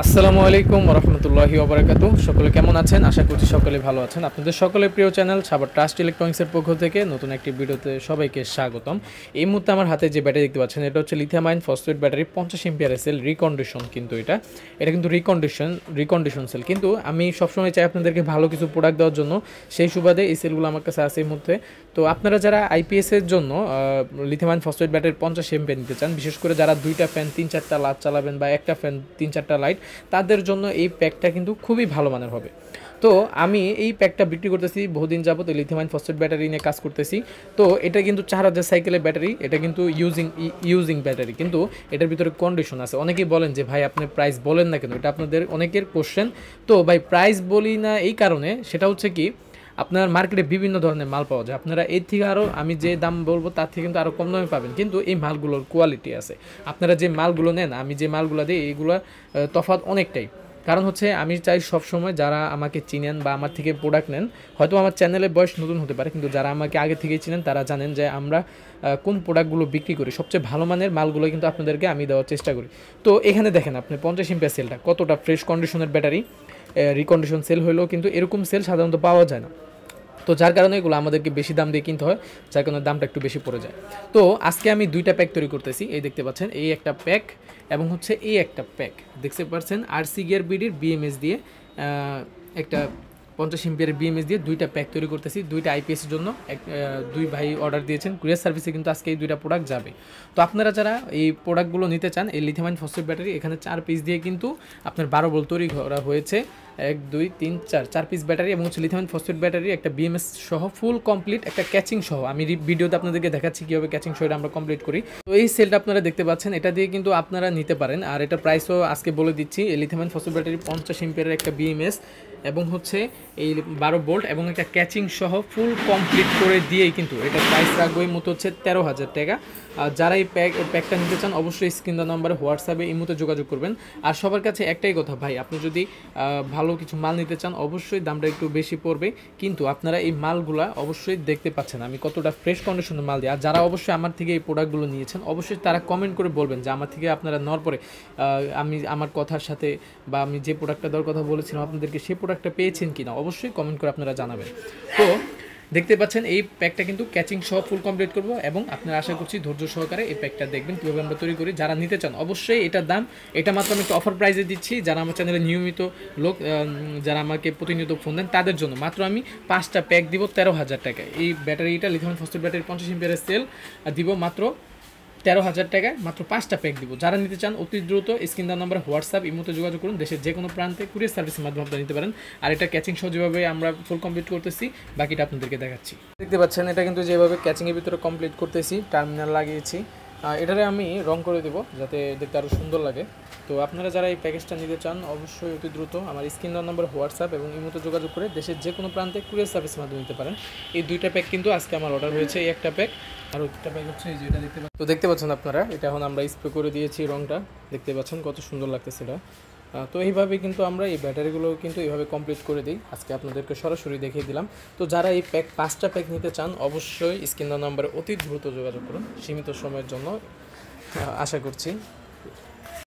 আসসালামু আলাইকুম রহমতুল্লাহি ওবরাকাতু। সকলে কেমন আছেন? আশা করছি সকলে ভালো আছেন। আপনাদের সকলের প্রিয় চ্যানেল সাভার ট্রাস্ট ইলেকট্রনিক্সের পক্ষ থেকে নতুন একটি ভিডিওতে সবাইকে স্বাগতম। এই মুহূর্তে আমার হাতে যে ব্যাটারি দেখতে পাচ্ছেন এটা হচ্ছে lithium ion phosphate battery 50 ampere cell recondition. কিন্তু এটা কিন্তু রিকন্ডিশন সেল। কিন্তু আমি সবসময় চাই আপনাদেরকে ভালো কিছু প্রোডাক্ট দেওয়ার জন্য, সেই সুবাদে এই সেলগুলো আমার কাছে আছে এই মুহূর্তে। তো আপনারা যারা আইপিএসের জন্য lithium ion phosphate battery 50 ampere নিতে চান, বিশেষ করে যারা দুইটা ফ্যান 3-4টা লাইট চালাবেন বা একটা ফ্যান 3-4টা লাইট, তাদের জন্য এই প্যাকটা কিন্তু খুবই ভালো মানের হবে। তো আমি এই প্যাকটা বিক্রি করতেছি বহুদিন যাবত, লিথিয়াম আয়ন ফসফেট ব্যাটারি নিয়ে কাজ করতেছি। তো এটা কিন্তু 4000 সাইকেলের ব্যাটারি, এটা কিন্তু ইউজিং ব্যাটারি, কিন্তু এটার ভিতরে কন্ডিশন আছে। অনেকেই বলেন যে ভাই আপনি প্রাইস বলেন না কেন, এটা আপনাদের অনেকের কোশ্চেন। তো ভাই প্রাইস বলি না এই কারণে, সেটা হচ্ছে কি আপনার মার্কেটে বিভিন্ন ধরনের মাল পাওয়া যায়, আপনারা এর থেকে আরও আমি যে দাম বলবো তার থেকে কিন্তু আরও কম দামে পাবেন, কিন্তু এই মালগুলোর কোয়ালিটি আছে। আপনারা যে মালগুলো নেন, আমি যে মালগুলো দিই, এইগুলো তফাৎ অনেকটাই। কারণ হচ্ছে আমি চাই সবসময় যারা আমাকে চিনেন বা আমার থেকে প্রোডাক্ট নেন, হয়তো আমার চ্যানেলের বয়স নতুন হতে পারে, কিন্তু যারা আমাকে আগে থেকেই চিনেন তারা জানেন যে আমরা কোন প্রোডাক্টগুলো বিক্রি করি, সবচেয়ে ভালো মানের মালগুলো কিন্তু আপনাদেরকে আমি দেওয়ার চেষ্টা করি। তো এখানে দেখেন আপনি 50 এম্পিয়ার সেলটা কতটা ফ্রেশ কন্ডিশনের ব্যাটারি, রিকন্ডিশন সেল হলেও কিন্তু এরকম সেল সাধারণত পাওয়া যায় না। তো যার কারণে এগুলো আমাদেরকে বেশি দাম দিয়ে কিনতে হয়, যার কারণে দামটা একটু বেশি পড়ে যায়। তো আজকে আমি দুইটা প্যাক তৈরি করতেছি, এই দেখতে পাচ্ছেন এই একটা প্যাক এবং হচ্ছে এই একটা প্যাক দেখতে পাচ্ছেন আরসি গিয়ার বিডির বিএমএস দিয়ে একটা 50 এম্পিয়ারের বিএমএস দিয়ে দুইটা প্যাক তৈরি করতেছি, দুইটা আইপিএসের জন্য। দুই ভাই অর্ডার দিয়েছেন, কুরিয়ার সার্ভিসে কিন্তু আজকে এই দুইটা প্রোডাক্ট যাবে। তো আপনারা যারা এই প্রোডাক্টগুলো নিতে চান, এই লিথিয়াম আয়ন ফসফেট ব্যাটারি এখানে 4 পিস দিয়ে কিন্তু আপনার 12 ভোল্ট তৈরি করা হয়েছে। 1 2 3 4 পিস ব্যাটারি এবং হচ্ছে লিথিয়াম আয়ন ফসফেট ব্যাটারি একটা বিএমএস সহ ফুল কমপ্লিট একটা ক্যাচিং সহ। আমি ভিডিওতে আপনাদেরকে দেখাচ্ছি কীভাবে ক্যাচিং সহ আমরা কমপ্লিট করি। তো এই সেলটা আপনারা দেখতে পাচ্ছেন, এটা দিয়ে কিন্তু আপনারা নিতে পারেন। আর এটা প্রাইসও আজকে বলে দিচ্ছি, এই লিথিয়াম আয়ন ফসফেট ব্যাটারি 50 এম্পিয়ারের একটা বিএমএস এবং হচ্ছে এই 12 ভোল্ট এবং একটা ক্যাচিং সহ ফুল কমপ্লিট করে দিয়েই কিন্তু এটা প্রাইস রাখবো এই মতো হচ্ছে 13,000 টাকা। আর যারা এই প্যাকটা নিতে চান অবশ্যই স্ক্রিন দেওয়া নম্বরে হোয়াটসঅ্যাপে এই মতো যোগাযোগ করবেন। আর সবার কাছে একটাই কথা, ভাই আপনি যদি ভালো কিছু মাল নিতে চান অবশ্যই দামটা একটু বেশি পড়বে, কিন্তু আপনারা এই মালগুলা অবশ্যই দেখতে পাচ্ছেন আমি কতটা ফ্রেশ কন্ডিশনের মাল দিই। আর যারা অবশ্যই আমার থেকে এই প্রোডাক্টগুলো নিয়েছেন অবশ্যই তারা কমেন্ট করে বলবেন যে আমার থেকে আপনারা নেওয়ার পরে আমি আমার কথার সাথে বা আমি যে প্রোডাক্টটা দেওয়ার কথা বলেছিলাম আপনাদেরকে সেই প্রোডাক্টটা পেয়েছেন কিনা, অবশ্যই কমেন্ট করে আপনারা জানাবেন। তো দেখতে পাচ্ছেন এই প্যাকটা কিন্তু ক্যাচিং সহ ফুল কমপ্লিট করব এবং আপনারা আশা করছি ধৈর্য সহকারে এই প্যাকটা দেখবেন কীভাবে আমরা তৈরি করি। যারা নিতে চান অবশ্যই এটার দাম, এটা মাত্র আমি একটা অফার প্রাইসে দিচ্ছি। যারা আমার চ্যানেলে নিয়মিত লোক, যারা আমাকে প্রতিনিয়ত ফোন দেন তাদের জন্য মাত্র আমি 5টা প্যাক দিব 13,000 টাকায়। এই ব্যাটারিটা লিথিয়াম ফসফেট ব্যাটারি 50 এম্পিয়ারের সেল দিব মাত্র 13,000 টাকায়, মাত্র 5টা প্যাক দিব। যারা নিতে চান অতি দ্রুত স্ক্রিন দেওয়া নাম্বার হোয়াটসঅ্যাপ ইমোতে যোগাযোগ করুন, দেশের যে কোনো প্রান্তে কুরিয়ার সার্ভিসের মাধ্যমে আপনারা নিতে পারেন। আর এটা ক্যাচিং সহ যেভাবে আমরা ফুল কমপ্লিট করতেছি বাকিটা আপনাদেরকে দেখাচ্ছি। দেখতে পাচ্ছেন এটা কিন্তু যেভাবে ক্যাচিংয়ের ভিতরে কমপ্লিট করতেছি, টার্মিনাল লাগিয়েছি। এটারে আমি রং করে দেবো যাতে দেখতে আরও সুন্দর লাগে। তো আপনারা যারা এই প্যাকেজটা নিতে চান অবশ্যই অতি দ্রুত আমার স্ক্রিন দেওয়া নম্বর হোয়াটসঅ্যাপ এবং ইমোতে যোগাযোগ করে দেশের যে কোনো প্রান্তে কুরিয়ার সার্ভিসের মাধ্যমে নিতে পারেন। এই দুইটা প্যাক কিন্তু আজকে আমার অর্ডার হয়েছে, এই একটা প্যাক আর একটা প্যাক হচ্ছে এই যেটা দেখতে পাচ্ছেন। তো দেখতে পাচ্ছেন আপনারা এটা এখন আমরা স্প্রে করে দিয়েছি, রংটা দেখতে পাচ্ছেন কত সুন্দর লাগতেছে এটা। তো এইভাবে কিন্তু আমরা এই ব্যাটারিগুলো কিন্তু এইভাবে কমপ্লিট করে দিই, আজকে আপনাদেরকে সরাসরি দেখিয়ে দিলাম। তো যারা এই প্যাক 5টা প্যাক নিতে চান অবশ্যই স্ক্রিন দেওয়া নম্বরে অতি দ্রুত যোগাযোগ করুন, সীমিত সময়ের জন্য আশা করছি।